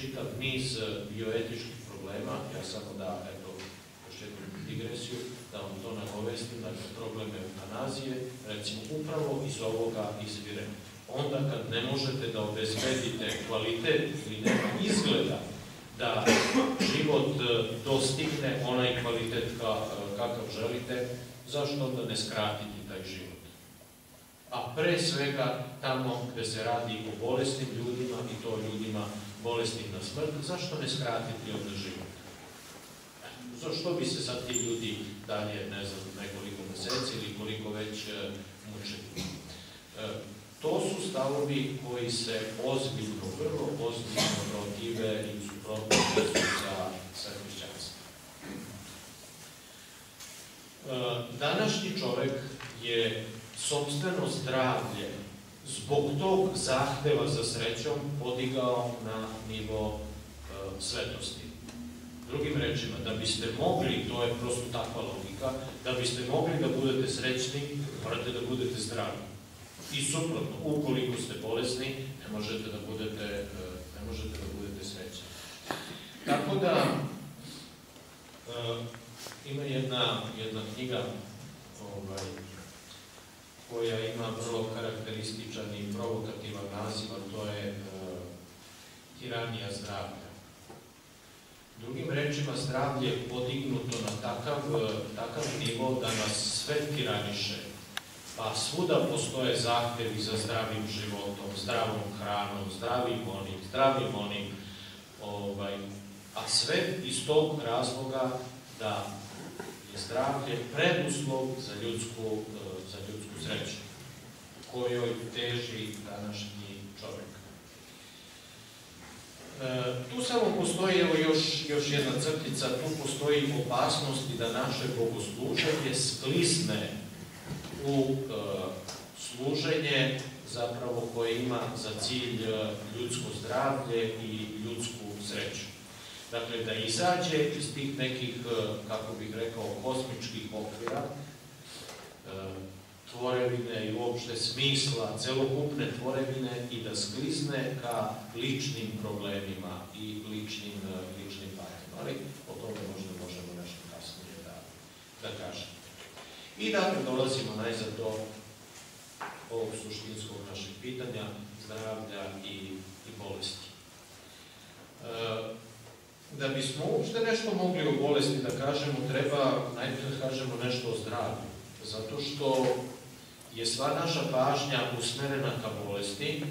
čitav niz bioetičkih problema. Ja samo da, još jednu digresiju, da vam to nagovestim, dakle, problem eutanazije, recimo, upravo iz ovoga izvire. Onda kad ne možete da obezbedite kvalitet ili nema izgleda da život dostigne onaj kvalitet kakav želite, zašto onda ne skratiti taj život? A pre svega tamo gde se radi o bolesnim ljudima i to ljudima bolesnih na smrt, zašto ne skratiti onda život? Zašto bi se sad ti ljudi dalje, ne znam, nekoliko meseci ili koliko već mučili? To su stavovi koji se ozbiljno, vrlo ozbiljno protive i suprotno sa hrišćanstvom. Današnji čovek je sopstveno zdravlje zbog tog zahteva za srećom podigao na nivo svetosti. Drugim rečima, da biste mogli, to je prosto takva logika, da biste mogli da budete srećni, morate da budete zdravi. I suprotno, ukoliko ste bolesni, ne možete da budete srećni. Tako da, ima jedna knjiga koja ima vrlo karakterističan i provokativan naziv, a to je Tiranija zdravlja. Drugim rečima, zdravlje je podignuto na takav nivo da nas sve tiraniše. Pa svuda postoje zahtevi za zdravim životom, zdravom hranom, zdravim onim, a sve iz tog razloga da je zdravlje preduslov za ljudsku sreću, kojoj teži današnji čovjek. Tu samo postoji još jedna crtica, tu postoji opasnost da naše bogosluženje sklisne u služenje zapravo koje ima za cilj ljudsko zdravlje i ljudsku sreću. Dakle, da izađe iz tih nekih, kako bih rekao, kosmičkih okvira, tvorevine i uopšte smisla, celokupne tvorevine i da sklizne ka ličnim problemima i ličnim patnjama. Ali o tome možda možemo nešto kasnije da kažemo. I dakle, dolazimo najzad do ovog suštinskog našeg pitanja, zdravlja i bolesti. Da bismo uopšte nešto mogli o bolesti da kažemo, treba najprije da kažemo nešto o zdravlju. Zato što je sva naša pažnja usmerena ka bolesti,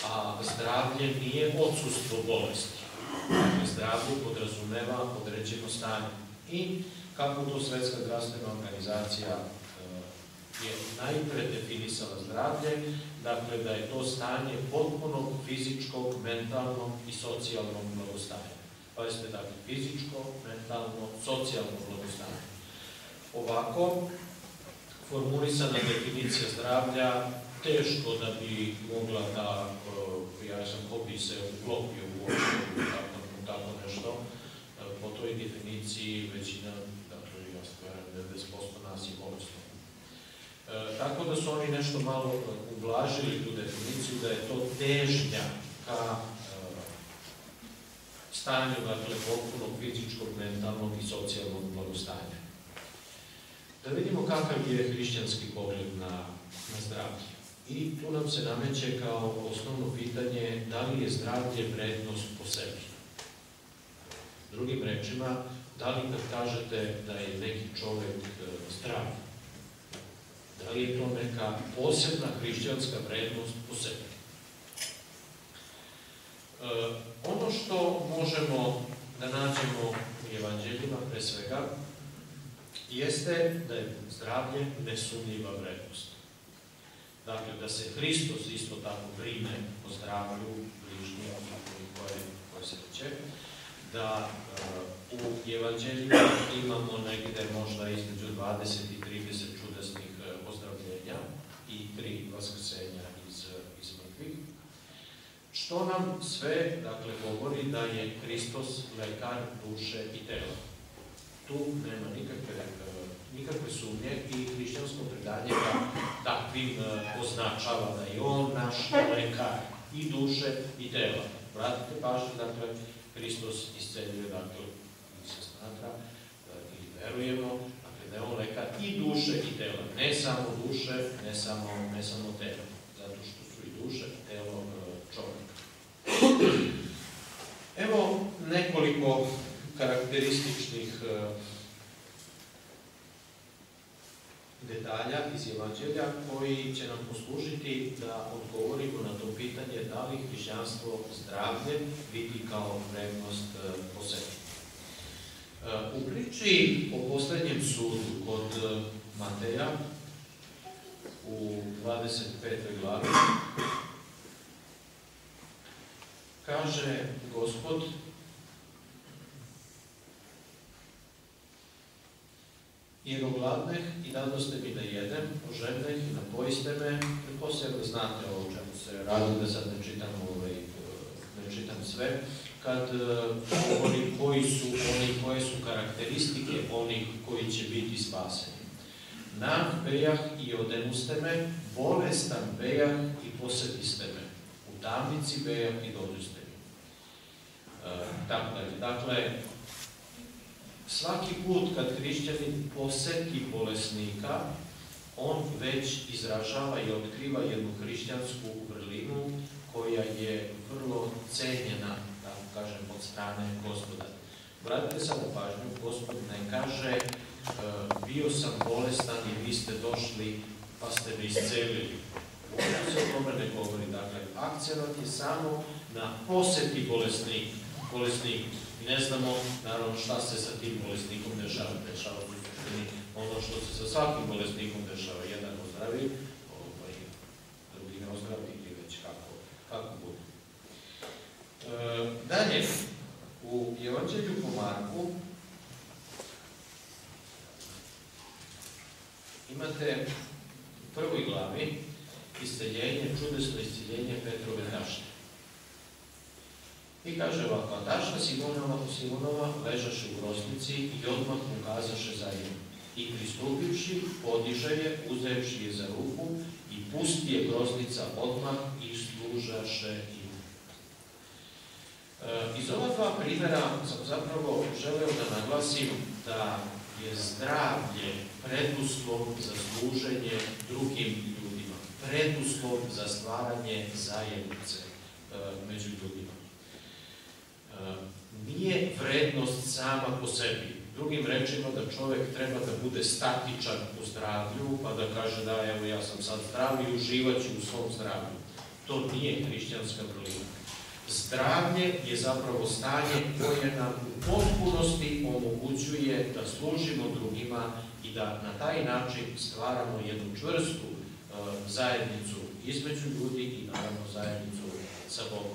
a zdravlje nije odsustvo bolesti. Dakle, zdravlje podrazumeva određeno stanje. I kako to Svetska zdravstvena organizacija je najpre definisala zdravlje, dakle da je to stanje potpunog fizičkog, mentalnog i socijalnog blagostanja. Pazite, dakle, fizičko, mentalno, socijalno blagostanje. Ovako, formulisana definicija zdravlja teško da bi mogla da, ja sam ko bi se uklopio u tako nešto. Po toj definiciji većina, dakle, ja stvaram 90% nas je bolesno. Tako da su oni nešto malo ublažili tu definiciju, da je to težnja ka stanju, dakle, potpunog fizičkog, mentalnog i socijalnog blagostanja. Da vidimo kakav je hrišćanski pogled na zdravlje. I tu nam se nameće kao osnovno pitanje da li je zdravlje vrednost po sebi. Drugim rečima, da li kad kažete da je neki čovek zdrav, da li je to neka posebna hrišćanska vrednost po sebi? Ono što možemo da nađemo u evanđeljima pre svega jeste da je zdravlje nesumnjiva vrednost. Dakle, da se Hristos isto tako brine o zdravlju bližnjih koje se reče, da u evanđeljima imamo negde možda između 20 i 30 čudesnih ozdravljenja i 3 vaskrsenja iz mrtvih, što nam sve, dakle, govori da je Hristos lekar duše i tela. Tu nema nikakve sumnje i hrišćansko predanje ga takvim označava da je on naš lekar i duše i tela. Vratite pažnju, dakle, Hristos isceljuje, dakle, i se smatra, ili verujemo, dakle, da je on lekar i duše i tela. Ne samo duše, ne samo tela. Zato što su i duše i telo čovjeka. Evo nekoliko karakterističnih detalja iz evanđelja koji će nam poslužiti da odgovorimo na to pitanje da li hrišćanstvo zdravlje vidi kao vrednost po sebi. U priči o poslednjem sudu kod Mateja u 25. glavi kaže Gospod: Jero gladneh i dadoste mi da jedem, ožedneh i napojiste me. Pretpostavljam da znate o čemu se radi, da sad ne čitam sve. Kad govori koje su karakteristike onih koji će biti spaseni. Nag bejah i odenuste me, bolestan bejah i posetiste me. U tamnici bejah i dođuste mi. Dakle, svaki put kad hrišćanin poseti bolesnika, on već izražava i otkriva jednu hrišćansku vrlinu koja je vrlo cenjena, tako kažem, od strane Gospoda. Obratite samo pažnju, Gospod ne kaže bio sam bolestan i vi ste došli pa ste me iscelili. Uopšte se o tome ne govori. Dakle, akcenat je samo na poseti bolesnika. ne znamo, naravno, šta se sa tim bolesnikom dešava. Dešava u suštini ono što se sa svakim bolesnikom dešava. Jedan ozdravi, drugi ne ozdravi ili već kako bude. Dalje, u Evanđelju po Marku imate u prvoj glavi čudesno isceljenje Petrove tašne. I kaže ovako, a tašna Simonova ležaše u groznici i odmah mu kazaše za nju. I pristupivši, podiže je, uzevši je za ruku i pusti je groznica odmah i služaše im. Iz ova dva primjera sam zapravo želeo da naglasim da je zdravlje preduslov za služenje drugim ljudima, preduslov za stvaranje zajednice među ljudima. Nije vrednost sama po sebi. Drugim rečima da čovjek treba da bude statičan u zdravlju, pa da kaže da evo ja sam sad zdrav i uživat ću u svom zdravlju. To nije hrišćanska vrlina. Zdravlje je zapravo stanje koje nam u potpunosti omogućuje da služimo drugima i da na taj način stvaramo jednu čvrstu zajednicu između ljudi i naravno zajednicu sa Bogom.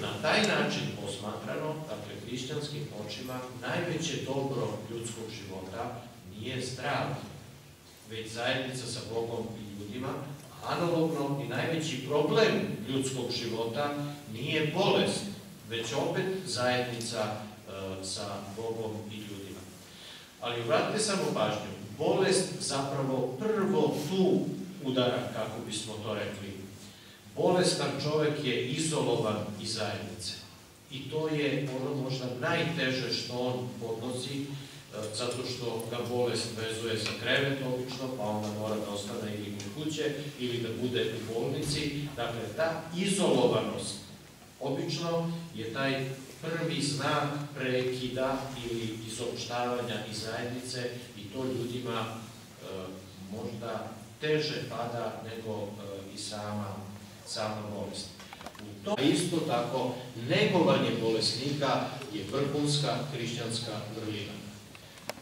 Na taj način posmatrano, dakle, hrišćanskim očima, najveće dobro ljudskog života nije zdravlje, već zajednica sa Bogom i ljudima. Analogno i najveći problem ljudskog života nije bolest, već opet zajednica sa Bogom i ljudima. Ali obratite samo pažnju, bolest zapravo prvo tu udara, kako bismo to rekli. Bolestan čovjek je izolovan iz zajednice. I to je ono možda najteže što on podnosi, zato što ga bolest vezuje za krevet obično, pa onda mora da ostane ili kod kuće, ili da bude u bolnici. Dakle, ta izolovanost obično je taj prvi znak prekida ili izopštavanja iz zajednice i to ljudima možda teže pada nego i sama bolest. A isto tako, negovanje bolesnika je vrhunska hrišćanska vrlina.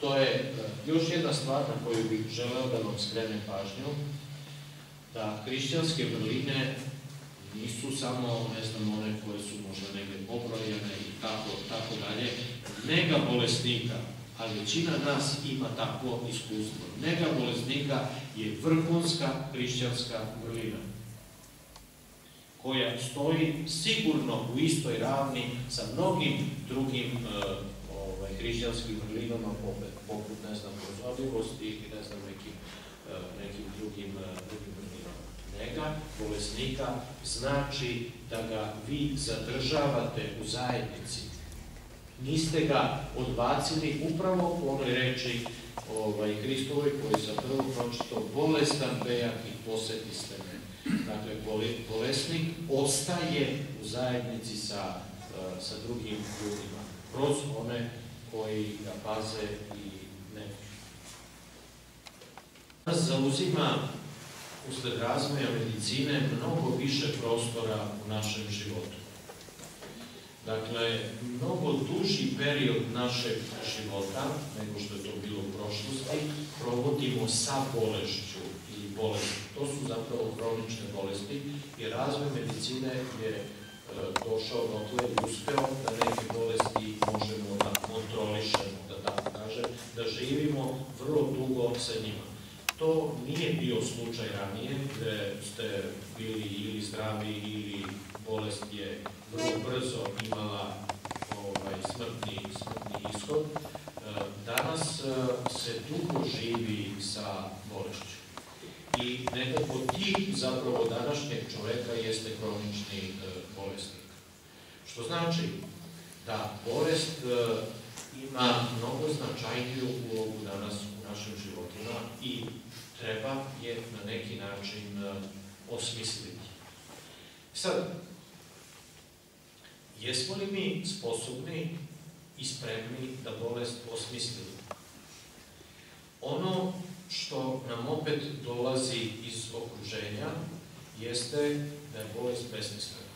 To je još jedna stvar na koju bih želeo da vam skrenem pažnju, da hrišćanske vrline nisu samo, one koje su možda negdje pobrojene i tako dalje. Nega bolesnika, a većina nas ima takvo iskustvo. Nega bolesnika je vrhunska hrišćanska vrlina, koja stoji sigurno u istoj ravni sa mnogim drugim hrišćanskim vrlinama, poput, prozorljivosti ili nekim drugim vrlinama. Nega bolesnika znači da ga vi zadržavate u zajednici. Niste ga odbacili upravo po onoj reči Hristovoj koji sam prvo pročitao, bolestan bejak i posetiste me. Dakle, bolesnik ostaje u zajednici sa drugim ljudima, kroz one koji ga paze i neguju. Danas zauzima, usled razvoja medicine, mnogo više prostora u našem životu. Dakle, mnogo duži period našeg života, nego što je to bilo u prošlosti, provodimo sa bolešću ili bolesti. To su zapravo kronične bolesti i razvoj medicine je došao dotle i uspeo da neke bolesti možemo da kontrolišemo, da tako kažem, da živimo vrlo dugo sa njima. To nije bio slučaj ranije, gde ste bili ili zdravi ili bolest je vrlo brzo imala smrtni ishod. Danas se dugo živi sa bolešću. I nekako tip zapravo današnjeg čoveka jeste kronični bolesnik. Što znači da bolest ima mnogo značajniju ulogu danas u našim životima i treba je na neki način osmisliti. Sad, jesmo li mi sposobni i spremni da bolest osmislimo? Ono što nam opet dolazi iz okruženja jeste da je bolest besmislena,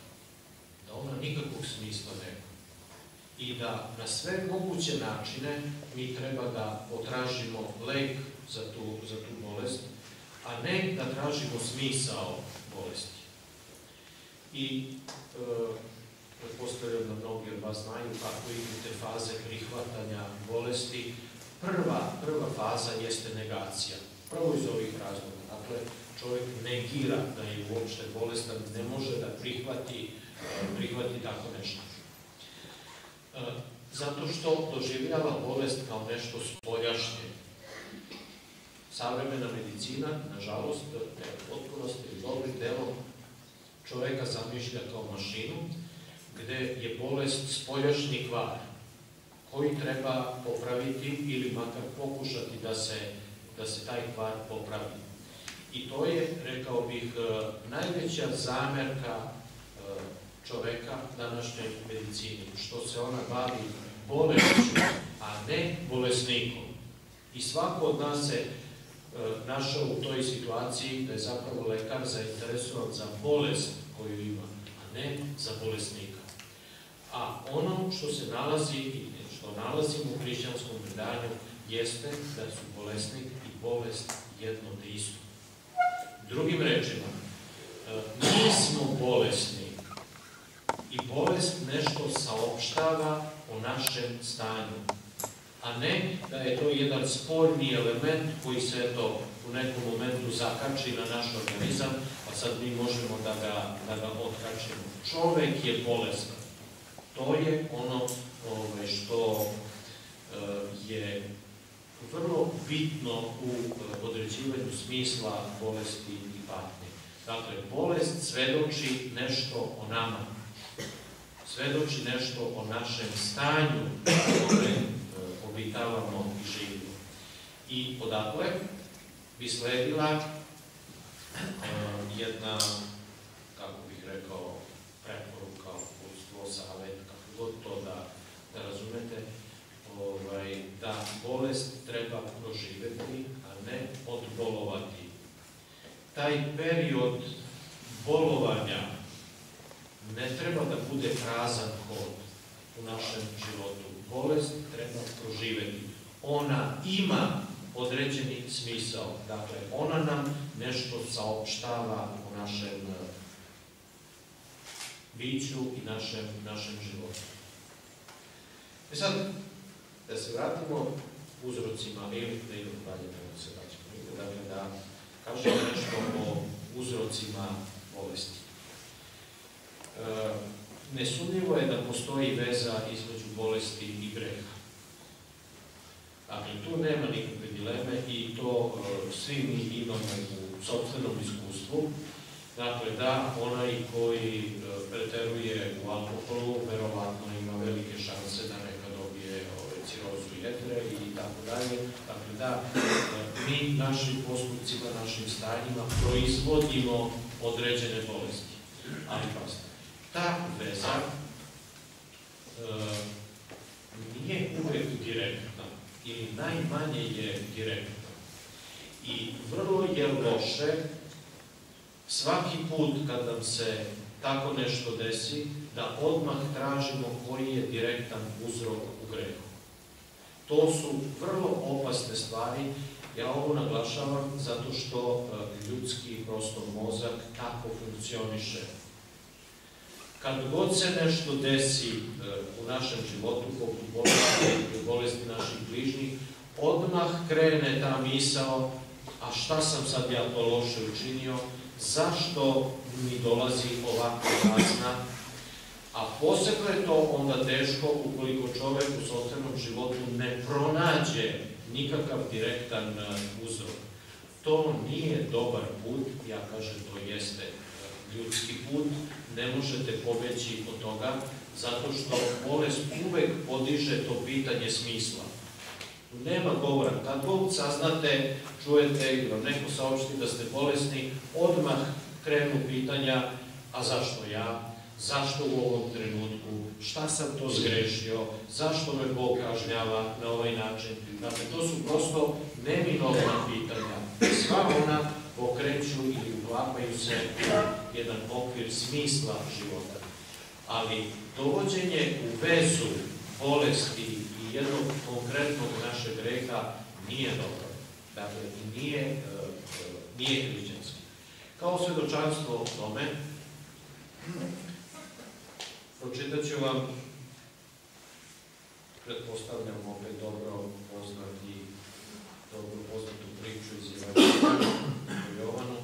da ona nikakvog smisla nema. i da na sve moguće načine mi treba da potražimo lek za tu bolest, a ne da tražimo smisao bolesti. I pretpostavljam da mnogi od vas znaju kako idu te faze prihvatanja bolesti. Prva faza jeste negacija. Prvo iz ovih razloga. Dakle, čovjek negira da je uopšte bolestan, ne može da prihvati tako nešto. Zato što doživljava bolest kao nešto spoljašnje. Savremena medicina, nažalost, potpunosti ili dobrim delom čovjeka zamišlja kao mašinu, gde je bolest spoljašnji kvar, koji treba popraviti ili makar pokušati da se taj kvar popravi. I to je, rekao bih, najveća zamerka čoveka današnjoj medicini, što se ona bavi bolešću, a ne bolesnikom. I svako od nas se našao u toj situaciji da je zapravo lekar zainteresovan za bolest koju ima, a ne za bolesnika. A ono što se nalazi i što nalazimo u hrišćanskom predanju jeste da su bolesnik i bolest jedno te isto. Drugim rečima, mi smo bolesni i bolest nešto saopštava o našem stanju, a ne da je to jedan spoljni element koji se u nekom momentu zakači na naš organizam, pa sad mi možemo da ga otkačimo. Čovek je bolestan. To je ono što je vrlo bitno u određivanju smisla bolesti i patnje. Dakle, bolest svedoči nešto o nama, svedoči nešto o našem stanju koje obitavamo i živimo. I odatle bi sledila jedna, kako bih rekao, preporuka, uputstvo, savet, kako god to da razumete, da bolest treba proživeti, a ne odbolovati. Taj period bolovanja ne treba da bude prazan hod u našem životu. Bolest treba proživeti. Ona ima određeni smisao. Dakle, ona nam nešto saopštava o našem biću i našem životu. I sad, da se vratimo uzrocima, ili da idemo dalje, da se vraćamo, dakle, da kažemo nešto o uzrocima bolesti. Nesumnjivo je da postoji veza između bolesti i greha. Dakle, tu nema nikakve dileme i to svi mi imamo u sopstvenom iskustvu. Dakle, da onaj koji preteruje u alkoholu, verovatno ima velike šanse da neka dobije cirozu jetre i tako dalje. Dakle, da mi našim postupcima, našim stanjima proizvodimo određene bolesti. Ali pazite, ta veza nije uvek direktna ili najmanje je direktna. I vrlo je loše svaki put kad nam se tako nešto desi, da odmah tražimo koji je direktan uzrok u grehu. To su vrlo opasne stvari. Ja ovo naglašavam zato što ljudski prosto mozak tako funkcioniše. Kad god se nešto desi u našem životu, poput bolesti naših bližnjih, odmah krene ta misao, a šta sam sad ja to loše učinio, zašto mi dolazi ovakva kazna, a posebno je to onda teško ukoliko čovek u sopstvenom životu ne pronađe nikakav direktan uzrok. To nije dobar put, ja kažem to jeste ljudski put, ne možete pobeći od toga, zato što bolest uvek podiže to pitanje smisla. Nema govora. Kad god saznate, čujete ili vam neko saopšti da ste bolesni, odmah krenu pitanja, a zašto ja? Zašto u ovom trenutku? Šta sam to zgrešio? Zašto me Bog kažnjava na ovaj način? Dakle, to su prosto neminovna pitanja. Sva ona pokreću ili uklapaju se u jedan okvir smisla života. Ali dovođenje u vezu bolesti i jednog konkretnog našeg greha nije dobro. Dakle, nije hrišćanski. Kao svedočanstvo o tome, pročitat ću vam, pretpostavljam, opet dobro poznatu priču iz Evanđelja o Jovanu,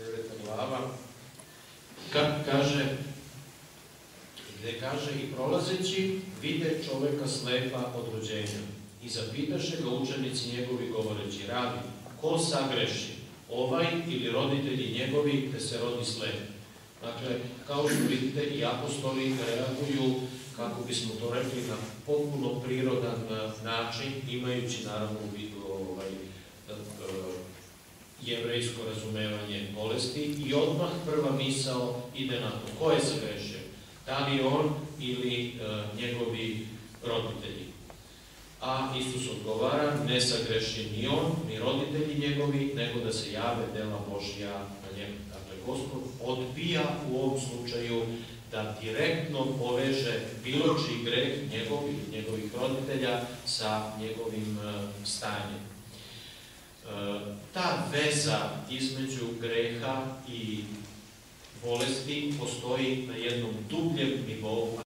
9. glava, gde kaže: i prolazeći vide čoveka slepa od rođenja i zapitaše ga učenici njegovi govoreći: Rabi, ko sagreši, ovaj ili roditelji njegovi, te se rodi slep? Dakle, kao što vidite, i apostoli reaguju, kako bismo to rekli, na potpuno prirodan način, imajući naravno u vidu jevrejsko razumevanje bolesti, i odmah prva misao ide na to: ko je sagrešio? Da li on ili njegovi roditelji? A Isus odgovara: ne sagreši ni on, ni roditelji njegovi, nego da se jave dela Božja na njemu. Dakle, Gospod odbija u ovom slučaju da direktno poveže bilo čiji greh njegovih roditelja sa njegovim stanjem. Ta veza između greha i bolesti postoji na jednom dubljem nivou,